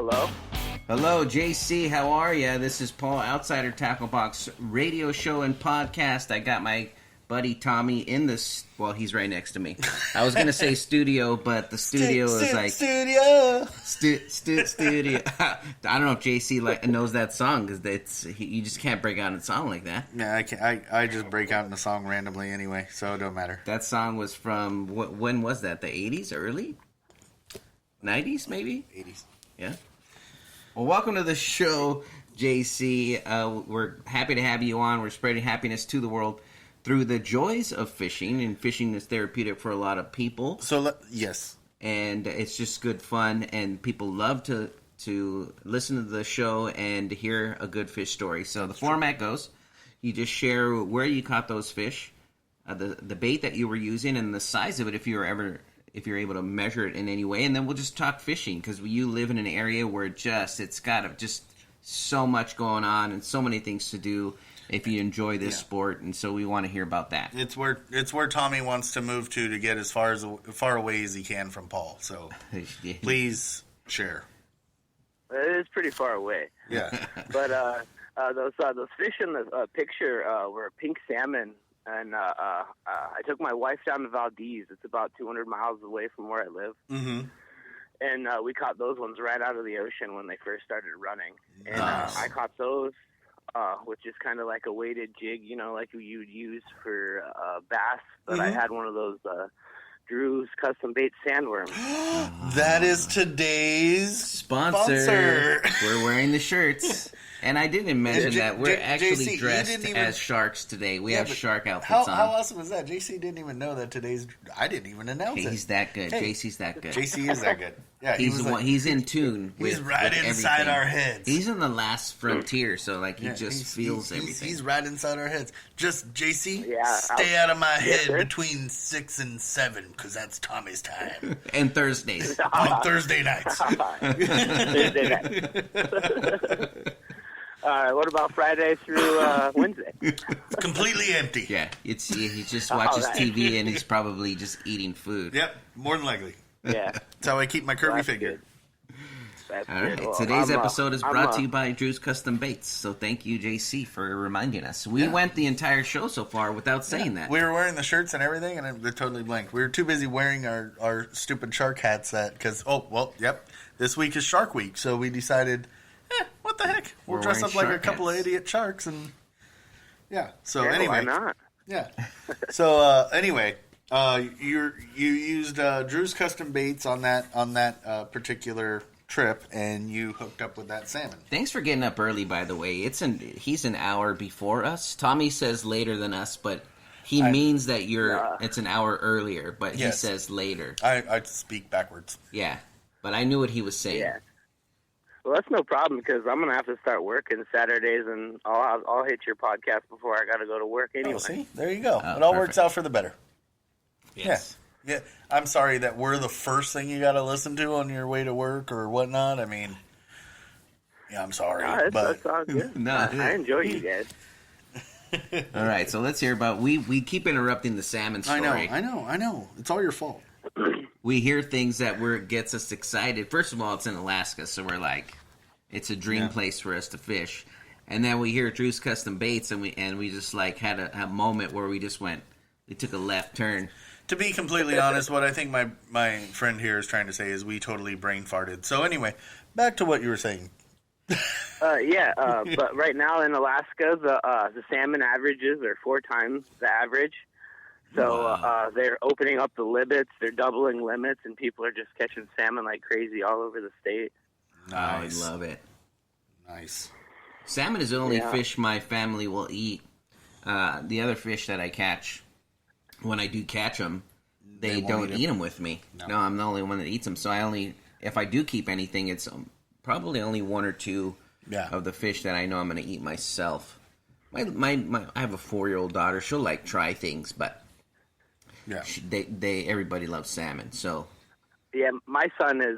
Hello? Hello, JC. How are you? This is Paul, Outsider Tackle Box radio show and podcast. I got my buddy Tommy in this. Well, he's right next to me. I was going to say studio, but the studio is like... Studio! Studio. I don't know if JC knows that song, because you just can't break out in a song like that. Yeah, I just break out in a song randomly anyway, so it don't matter. That song was from... When was that? The 80s? Early? 90s, maybe? 80s. Yeah. Well, welcome to the show, JC. We're happy to have you on. We're spreading happiness to the world through the joys of fishing, and fishing is therapeutic for a lot of people. So, yes. And it's just good fun, and people love to listen to the show and hear a good fish story. So the format goes, you just share where you caught those fish, the bait that you were using, and the size of it if you're able to measure it in any way, and then we'll just talk fishing, because you live in an area where it's got just so much going on and so many things to do if you enjoy this sport, and so we want to hear about that. It's where Tommy wants to move to get as far away as he can from Paul. So please share. It is pretty far away. Yeah. But those fish in the picture were pink salmon. And I took my wife down to Valdez. It's about 200 miles away from where I live. Mm-hmm. And we caught those ones right out of the ocean when they first started running. And I caught those, which is kind of like a weighted jig, like you would use for bass. But I had one of those Drew's Custom Bait sandworms. That is today's sponsor. We're wearing the shirts. And I didn't mention that we're actually JC, dressed as sharks today. We have shark outfits on. How awesome was that? JC didn't even know that today's... I didn't even announce it. He's that good. Hey, JC's that good. JC is that good. Yeah, he's in tune with He's right inside everything. Our heads. He's in the last frontier, so he just feels everything. He's right inside our heads. Just, JC, stay out of my head between 6 and 7, because that's Tommy's time. And Thursdays. On Thursday nights. Thursday nights. What about Friday through Wednesday? Completely empty. Yeah, he just watches TV and he's probably just eating food. Yep, more than likely. Yeah, that's how I keep my curvy figure. That's all right. Good. Well, today's episode is brought to you by Drew's Custom Baits. So thank you, JC, for reminding us. We went the entire show so far without saying that. We were wearing the shirts and everything, and they're totally blanked. We were too busy wearing our stupid shark hats this week is Shark Week, so we decided, what the heck? We'll dress up like a couple of idiot sharks, and So anyway, why not? Yeah. So anyway, you used Drew's Custom Baits on that particular trip, and you hooked up with that salmon. Thanks for getting up early, by the way. He's an hour before us. Tommy says later than us, but he means that it's an hour earlier, but he says later. I speak backwards. Yeah, but I knew what he was saying. Yeah. Well, that's no problem, because I'm gonna have to start working Saturdays, and I'll hit your podcast before I got to go to work anyway. Oh, see, there you go. It all works out for the better. Yes. Yeah. I'm sorry that we're the first thing you got to listen to on your way to work or whatnot. I mean, I'm sorry, that's all good. No, I enjoy you guys. All right, so let's hear about. We keep interrupting the salmon story. I know. It's all your fault. We hear things that gets us excited. First of all, it's in Alaska, so we're like, it's a dream place for us to fish. And then we hear Drew's Custom Baits, and we just had a moment where we took a left turn. To be completely honest, what I think my friend here is trying to say is we totally brain farted. So anyway, back to what you were saying. But right now in Alaska, the salmon averages are 4 times the average. So they're opening up the limits, they're doubling limits, and people are just catching salmon like crazy all over the state. Nice. I love it. Nice. Salmon is the only fish my family will eat. The other fish that I catch, when I do catch them, they don't eat them with me. No, I'm the only one that eats them. So if I do keep anything, it's probably only 1 or 2 of the fish that I know I'm going to eat myself. I have a 4-year-old daughter. She'll try things, but everybody loves salmon. So my son is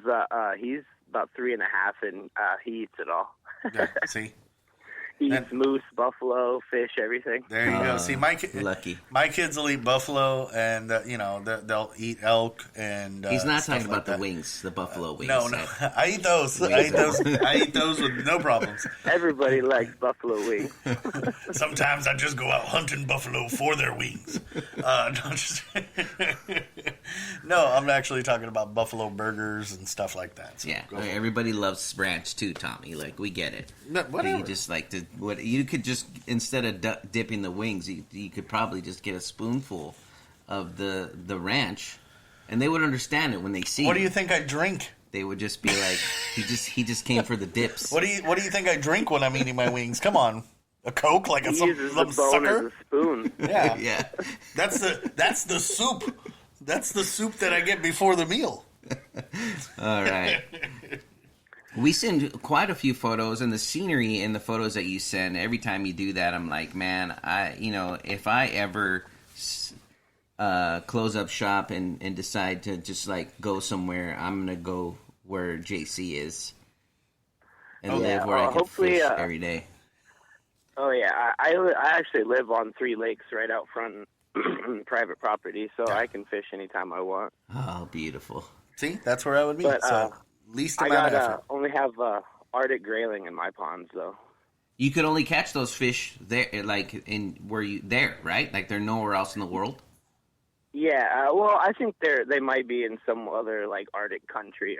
he's about 3.5, and he eats it all. See. Feeds moose, buffalo, fish, everything. There you go. See, lucky. My kids will eat buffalo, and they'll eat elk. And he's not talking about like the wings, the buffalo wings. No, I eat those. I eat those with no problems. Everybody likes buffalo wings. Sometimes I just go out hunting buffalo for their wings. No, I'm actually talking about buffalo burgers and stuff like that. So yeah, everybody loves ranch too, Tommy. Like, we get it. No, whatever. You just like to you could just, instead of dipping the wings, you could probably just get a spoonful of the ranch, and they would understand it when they see. What do you think I drink? They would just be like, he just came for the dips. What do you think I drink when I'm eating my wings? Come on. A Coke, like he some uses the bone sucker? as a spoon. Yeah. Yeah. That's the soup. That's the soup that I get before the meal. All right. We send quite a few photos, and the scenery in the photos that you send, every time you do that, I'm like, man, if I ever close up shop and decide to just like go somewhere, I'm going to go where JC is and live where I can fish every day. Oh, yeah. I actually live on 3 lakes right out front, private property, so I can fish anytime I want. Oh, beautiful. See, that's where I would be. But, so, least amount of effort. only have Arctic grayling in my ponds, though. You could only catch those fish there, like, right? Like, they're nowhere else in the world? Yeah, well, I think they might be in some other, like, Arctic country,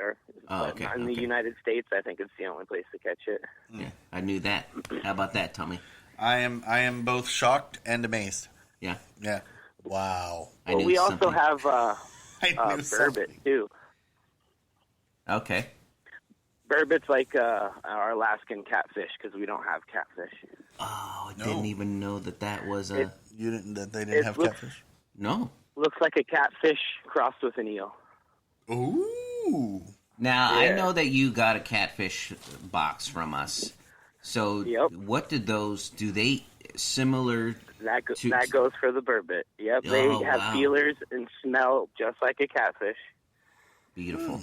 in the United States, I think it's the only place to catch it. Yeah, I knew that. How about that, Tommy? I am both shocked and amazed. Yeah. Yeah. Wow. Well, we also have burbot, too. Okay. Burbot's like our Alaskan catfish, because we don't have catfish. Oh, I didn't even know that was a... They didn't have catfish? No. Looks like a catfish crossed with an eel. Ooh. Now, I know that you got a catfish box from us. So, what did those... Do they similar... That goes for the burbot. Yep, they have feelers and smell just like a catfish. Beautiful.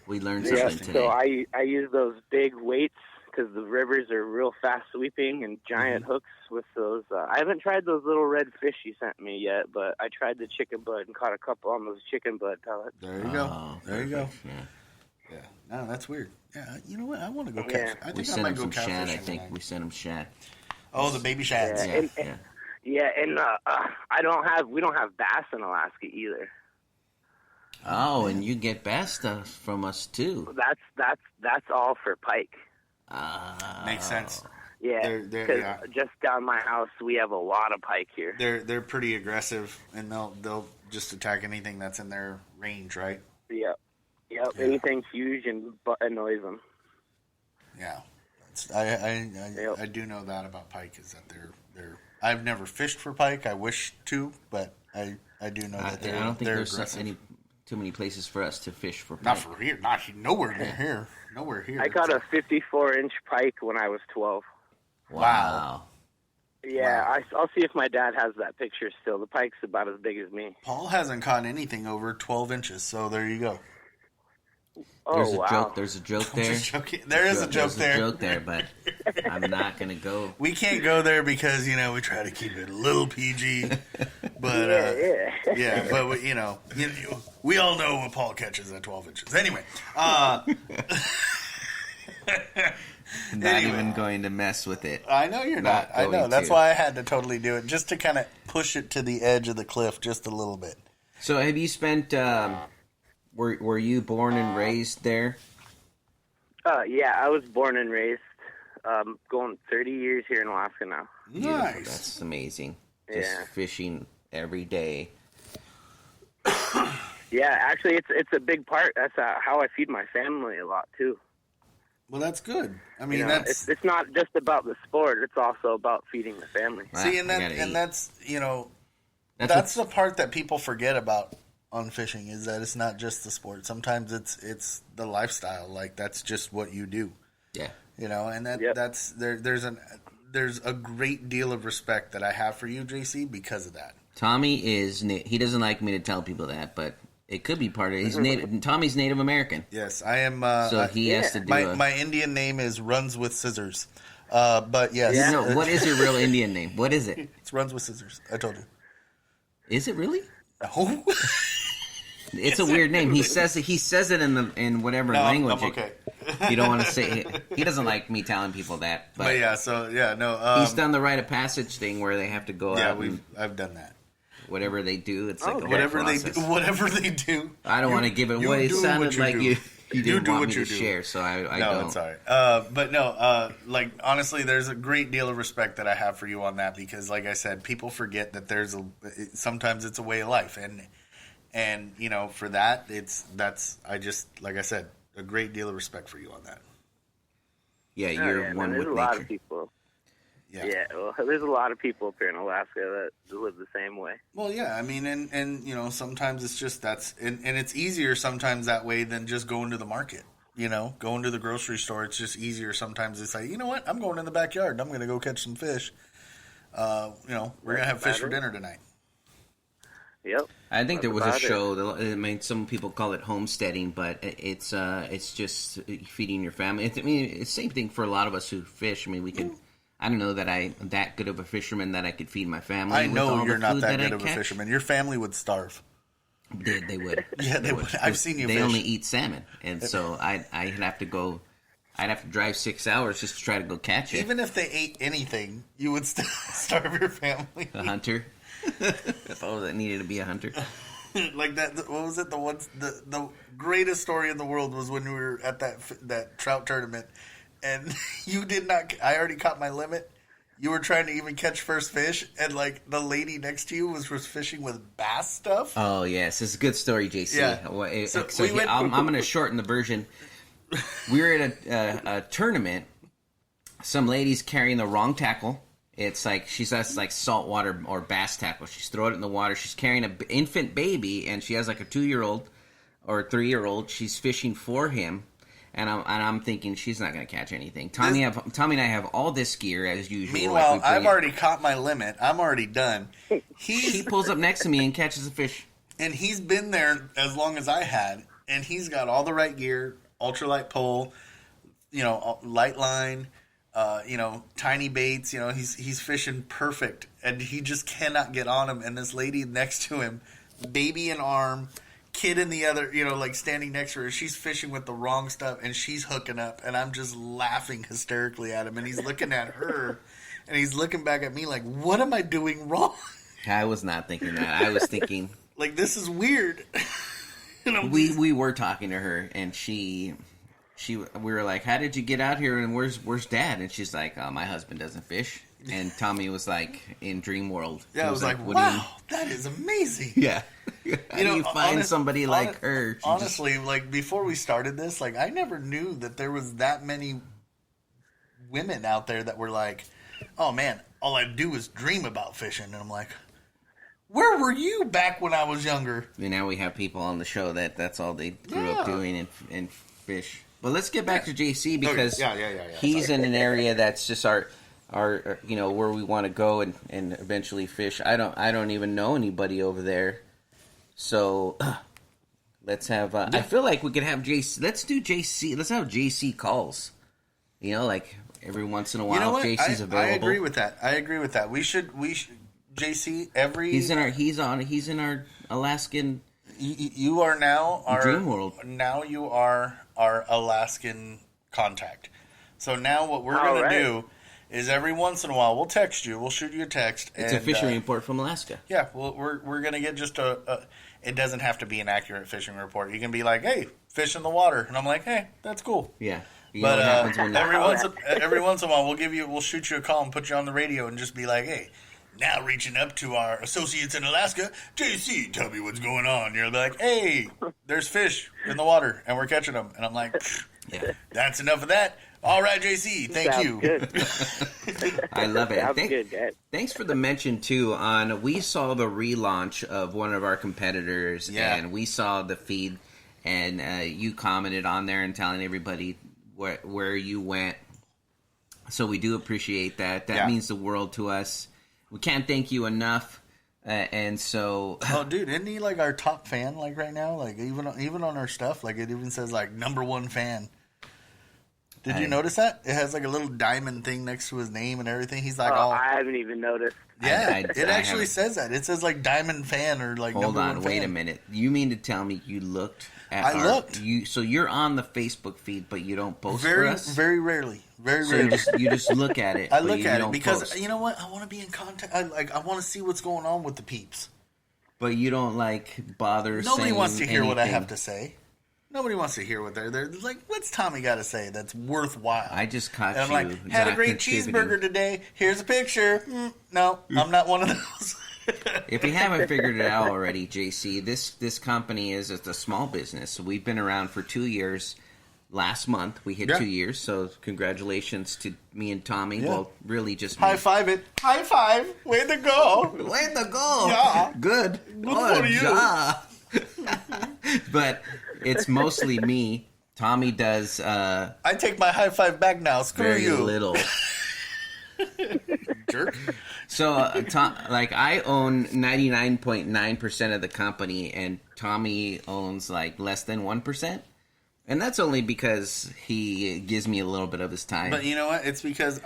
We learned something today. So I use those big weights because the rivers are real fast sweeping and giant hooks with those. I haven't tried those little red fish you sent me yet, but I tried the chicken bud and caught a couple on those chicken bud pellets. There you go. There you go. Yeah. No, that's weird. Yeah, you know what? I want to go catch. I think I might go catfish. Shad, I think we sent him shad. Oh, the baby shads. Yeah, and we don't have bass in Alaska either. Oh, and you get bass stuff from us too. That's all for pike. Makes sense. Yeah, because just down my house we have a lot of pike here. They're pretty aggressive, and they'll just attack anything that's in their range, right? Yep. Anything huge and annoys them. Yeah, I do know that about pike is that they're. I've never fished for pike. I wish to, but I do know that they're. I don't think there's aggressive. too many places for us to fish for pike. Not for here. Nowhere near here. Nowhere here. I caught a 54-inch pike when I was 12. Wow. Yeah, wow. I'll see if my dad has that picture still. The pike's about as big as me. Paul hasn't caught anything over 12 inches, so there you go. There's a joke there. There is a joke there. There's a joke there, but I'm not going to go. We can't go there because, we try to keep it a little PG. But, but we all know what Paul catches at 12 inches. Anyway. Not even going to mess with it. I know you're not. I know. That's why I had to totally do it, just to kind of push it to the edge of the cliff just a little bit. So have you spent... Were you born and raised there? Yeah, I was born and raised. Going 30 years here in Alaska now. Nice. That's amazing. Just fishing every day. Yeah, actually, it's a big part. That's how I feed my family a lot too. Well, that's good. I mean, it's not just about the sport. It's also about feeding the family. See, that's the part that people forget about on fishing is that it's not just the sport. Sometimes it's the lifestyle. Like that's just what you do. Yeah. And that's there's a great deal of respect that I have for you, JC, because of that. Tommy he doesn't like me to tell people that, but it could be part of it. He's native. Tommy's Native American. Yes, I am. So he has to do my Indian name is Runs with Scissors. But yes. Yeah. No, what is your real Indian name? What is it? It runs with scissors. I told you. Is it really? No. It's a weird name. He says it in whatever language. I'm okay. You don't want to say. He doesn't like me telling people that. But yeah, so yeah, no. He's done the rite of passage thing where they have to go out. Yeah, I've done that. Whatever they do, it's like a whatever they process. do. Whatever they do. I don't want to give it away. It sounded like you didn't do want what me you to do. share, so I No, don't. it's all right. But no, like honestly, there's a great deal of respect that I have for you on that because, like I said, people forget that sometimes it's a way of life, and you know, for that, I just like I said, a great deal of respect for you on that. Yeah, you're one with nature. There's a lot of people. Yeah, well, there's a lot of people up here in Alaska that live the same way. Well, yeah, I mean, and you know, sometimes it's just and it's easier sometimes that way than just going to the market. You know, going to the grocery store, it's just easier. Sometimes it's like, you know what, I'm going in the backyard and I'm going to go catch some fish. You know, we're going to have fish for dinner tonight. Yep. I think there was a show. I mean, some people call it homesteading, but it's just feeding your family. I mean, it's the same thing for a lot of us who fish. I mean, we could. I don't know that I'm that good of a fisherman that I could feed my family. I know with you're not that good of a fisherman. Your family would starve. They would. Yeah, they would. I've seen you They fish. only eat salmon, and so I'd have to go. I'd have to drive 6 hours just to try to go catch it. Even if they ate anything, you would still starve your family. A hunter. If I needed to be a hunter. Like that. What was it? The greatest story in the world was when we were at that trout tournament. And you did not. I already caught my limit. You were trying to even catch first fish, and like the lady next to you was fishing with bass stuff. Oh yes, it's a good story, JC. Yeah. So I'm going to shorten the version. We were at a tournament. Some lady's carrying the wrong tackle. It's like that's like saltwater or bass tackle. She's throwing it in the water. She's carrying an infant baby, and she has like a 2-year-old or 3-year-old. She's fishing for him. And I'm thinking she's not going to catch anything. Tommy and I have all this gear as usual. Meanwhile, I've already caught my limit. I'm already done. He pulls up next to me and catches a fish. And he's been there as long as I had. And he's got all the right gear, ultralight pole, you know, light line, you know, tiny baits. You know, he's fishing perfect. And he just cannot get on him. And this lady next to him, baby in arm, kid in the other, you know, like standing next to her, she's fishing with the wrong stuff and she's hooking up and I'm just laughing hysterically at him and he's looking at her and he's looking back at me like, what am I doing wrong? I was not thinking that. I was thinking like, this is weird. We were talking to her and we were like, how did you get out here and where's dad? And she's like, my husband doesn't fish. And Tommy was like in dream world. Yeah, I was like, wow, that is amazing. Yeah. You know, you find somebody like her. Honestly, like before we started this, like I never knew that there was that many women out there that were like, oh man, all I do is dream about fishing. And I'm like, where were you back when I was younger? And now we have people on the show that's all they grew up doing and fish. But let's get back to JC because he's in an area that's just our you know where we want to go and eventually fish. I don't even know anybody over there, so let's have. I feel like we could have JC. Let's do JC. Let's have JC calls. You know, like every once in a while, you know what? JC's available. I agree with that. We should JC every. He's in our Alaskan. You are now our dream world. Now you are our Alaskan contact. So now what we're going to do is every once in a while we'll text you. We'll shoot you a text. It's a fishing report from Alaska. Yeah, well, we're going to get just a. It doesn't have to be an accurate fishing report. You can be like, "Hey, fish in the water," and I'm like, "Hey, that's cool." Yeah. But every once in a while we'll shoot you a call and put you on the radio and just be like, "Hey, now reaching up to our associates in Alaska, JC, tell me what's going on." You're like, "Hey, there's fish in the water and we're catching them," and I'm like, "That's enough of that." All right, JC, thank you. Good. I love it. Sounds good, guys. Thanks for the mention, too, on we saw the relaunch of one of our competitors, and we saw the feed, and you commented on there and telling everybody where you went. So we do appreciate that. That means the world to us. We can't thank you enough. And so, oh, dude, isn't he like our top fan? Like right now, like even on our stuff, like it even says like #1 fan. Did you notice that? It has like a little diamond thing next to his name and everything. He's like, I haven't even noticed. Yeah, it actually says that. It says like diamond fan or like Hold on, wait fan. a minute. You mean to tell me you looked at I looked. So you're on the Facebook feed, but you don't post very, for us? Very rarely. Very so rarely. You just look at it. I look at it because, post. you know what? I want to be in contact. I want to see what's going on with the peeps. But you don't bother Nobody saying wants to hear anything. what I have to say. Nobody wants to hear what they're like, what's Tommy got to say that's worthwhile? I just caught and you. I'm like, had a great cheeseburger today. Here's a picture. No, I'm not one of those. If you haven't figured it out already, JC, this company is a small business. We've been around for 2 years. Last month we hit 2 years, so congratulations to me and Tommy. Yeah. Well, really just me. High five it. High five. Way to go. Way to go. Yeah. Good for you. Job. But it's mostly me. Tommy does. I take my high five back now. Screw very you. Little. Jerk. So, I own 99.9% of the company, and Tommy owns less than 1%. And that's only because he gives me a little bit of his time. But you know what? It's because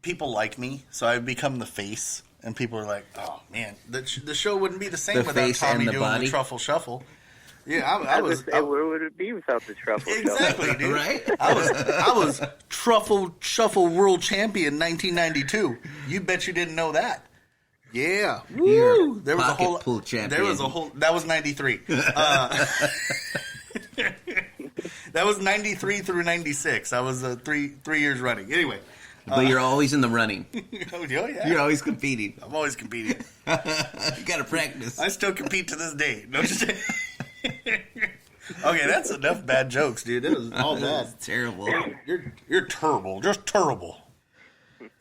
people like me, so I've become the face. And people are like, oh, man, the show wouldn't be the same without Tommy doing the truffle shuffle. Yeah, I was. Where would it be without the truffle shuffle? Exactly, dude. Right? I was truffle shuffle world champion 1992. You bet you didn't know that. Yeah. Woo! There was a whole pool champion. There was a whole. That was 93. That was 93 through 96. I was 3 years running. Anyway. But you're always in the running. Oh, yeah. You're always competing. I'm always competing. You got to practice. I still compete to this day. No, just okay, that's enough bad jokes, dude. It was all bad. That's terrible. You're terrible. Just terrible.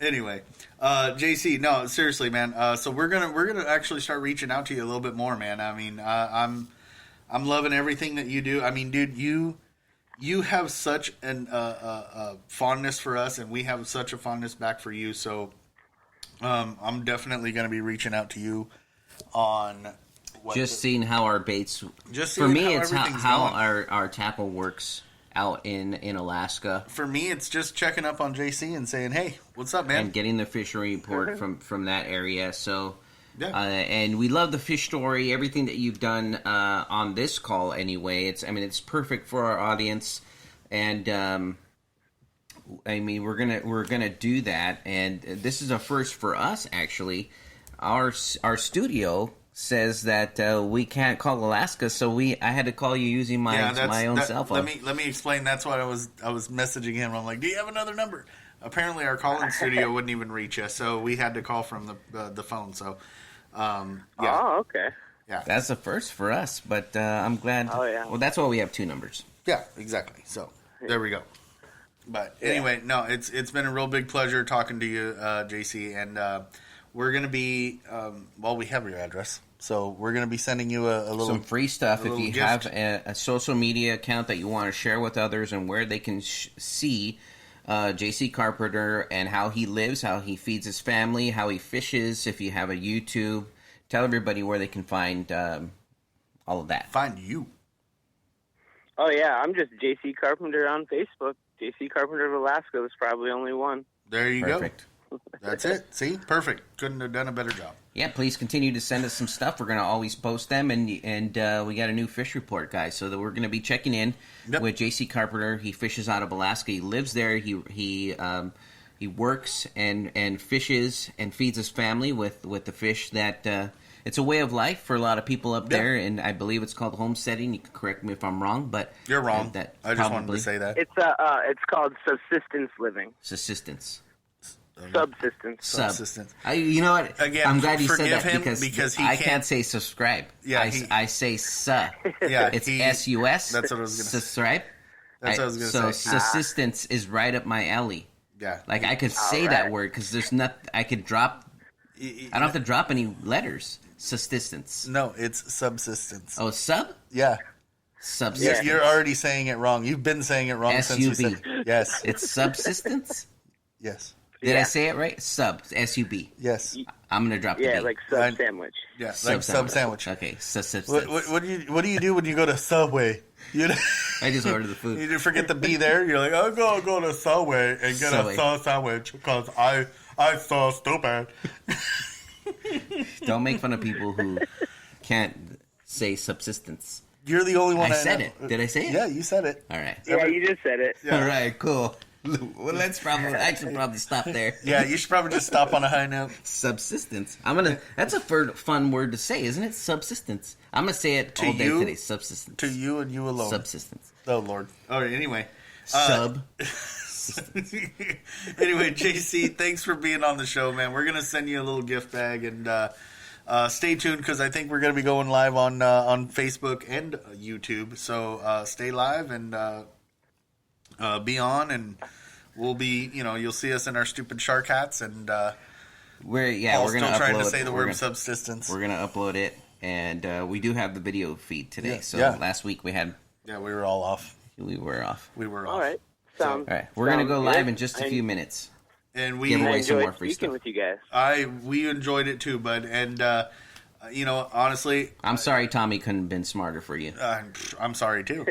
Anyway, JC, no, seriously, man. So we're gonna actually start reaching out to you a little bit more, man. I mean, I'm loving everything that you do. I mean, dude, you have such an fondness for us, and we have such a fondness back for you. So, I'm definitely going to be reaching out to you on seeing how our baits. For me, it's how our tackle works out in Alaska. For me, it's just checking up on JC and saying, "Hey, what's up, man?" And getting the fishery report from that area. So. Yeah. And we love the fish story, everything that you've done on this call. Anyway, it's perfect for our audience, and we're gonna do that. And this is a first for us, actually. Our studio says that we can't call Alaska, so I had to call you using my own cell phone. Let me explain. That's what I was messaging him. I'm like, do you have another number? Apparently, our call-in studio wouldn't even reach us, so we had to call from the phone. So. Yeah. Oh, okay. Yeah, that's a first for us, but I'm glad. Oh, yeah. Well, that's why we have 2 numbers. Yeah, exactly. So there we go. But anyway, no, it's been a real big pleasure talking to you, JC, and we're gonna be we have your address, so we're gonna be sending you a little some free stuff if you gift. have a social media account that you want to share with others and where they can see. JC Carpenter and how he lives, how he feeds his family, how he fishes. If you have a YouTube, tell everybody where they can find all of that. Find you. Oh, yeah. I'm just JC Carpenter on Facebook. JC Carpenter of Alaska was probably only one. There you Perfect. go. That's it. See? Perfect. Couldn't have done a better job. Yeah, please continue to send us some stuff. We're going to always post them, and we got a new fish report, guys, so that we're going to be checking in with JC Carpenter. He fishes out of Alaska. He lives there. He works and fishes and feeds his family with the fish that it's a way of life for a lot of people up there, and I believe it's called homesteading. You can correct me if I'm wrong, but you're wrong. I just wanted to say that. It's called subsistence living. Subsistence. Subsistence. You know what? Again, I'm glad you said that because I can't say subscribe. Yeah, I say su. Yeah, it's S-U-S. That's what I was going to say. Subscribe. That's what I was going to say. So subsistence is right up my alley. Yeah. Like I could say that word because there's not. I could drop. I don't have to drop any letters. Subsistence. No, it's subsistence. Oh, sub? Yeah. Subsistence. You're already saying it wrong. You've been saying it wrong since you said it. Yes. It's subsistence? Yes. Did I say it right? Sub, S-U-B. Yes. I'm gonna drop the B. Yeah, like sub sandwich. Yeah, like sub sandwich. Okay, Subsistence. What do you do when you go to Subway? I just order the food. You forget the B there. You're like, I'm gonna go to Subway and get a sub sandwich because I so stupid. Don't make fun of people who can't say subsistence. You're the only one. I said it. Did I say it? Yeah, you said it. All right. Yeah, you just said it. Yeah. All right, cool. Well, I should probably stop there. Yeah, you should probably just stop on a high note. Subsistence. That's a fun word to say, isn't it? Subsistence. I'm gonna say it all day today. Subsistence. To you and you alone. Subsistence. Oh Lord. All right. Anyway. Anyway, JC, thanks for being on the show, man. We're gonna send you a little gift bag, and stay tuned because I think we're gonna be going live on Facebook and YouTube. So stay live and be on, and we'll be. You'll see us in our stupid shark hats, and we're gonna trying to say the word subsistence. We're gonna upload it, and we do have the video feed today. Yeah. So Yeah. last week we had. Yeah, we were all off. We were off. All right. All right. We're gonna go live in just a few minutes. And we give away some more free speaking stuff with you guys. We enjoyed it too, bud. And honestly, I'm sorry Tommy couldn't have been smarter for you. I'm sorry too.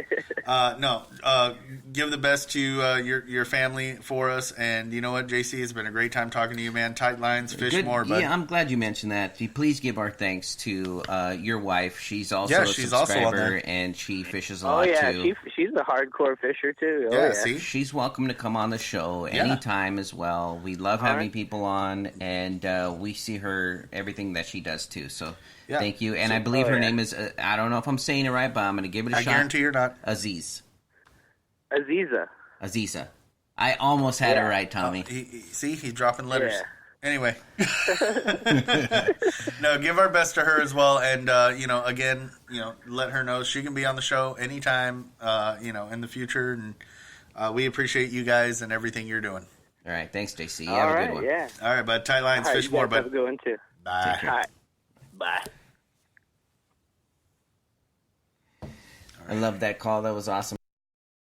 Give the best to your family for us. And you know what, JC, it's been a great time talking to you, man. Tight lines, fish more. Bud. Yeah, I'm glad you mentioned that. Please give our thanks to your wife. She's also a subscriber, and she fishes a lot too. She's a hardcore fisher too. See? She's welcome to come on the show anytime as well. We love having people on, and we see her everything that she does too. So thank you. And I believe her name is, I don't know if I'm saying it right, but I'm going to give it a shot. I guarantee you're not. Aziza. I almost had it right, Tommy. He's dropping letters. Yeah. Anyway. No, give our best to her as well. And, again, let her know she can be on the show anytime, in the future. And we appreciate you guys and everything you're doing. All right. Thanks, JC. You have a good one. Yeah. All right, bud. Tight lines, fish more, bud. Have a good one, too. Bye. All right. Bye. I love that call. That was awesome.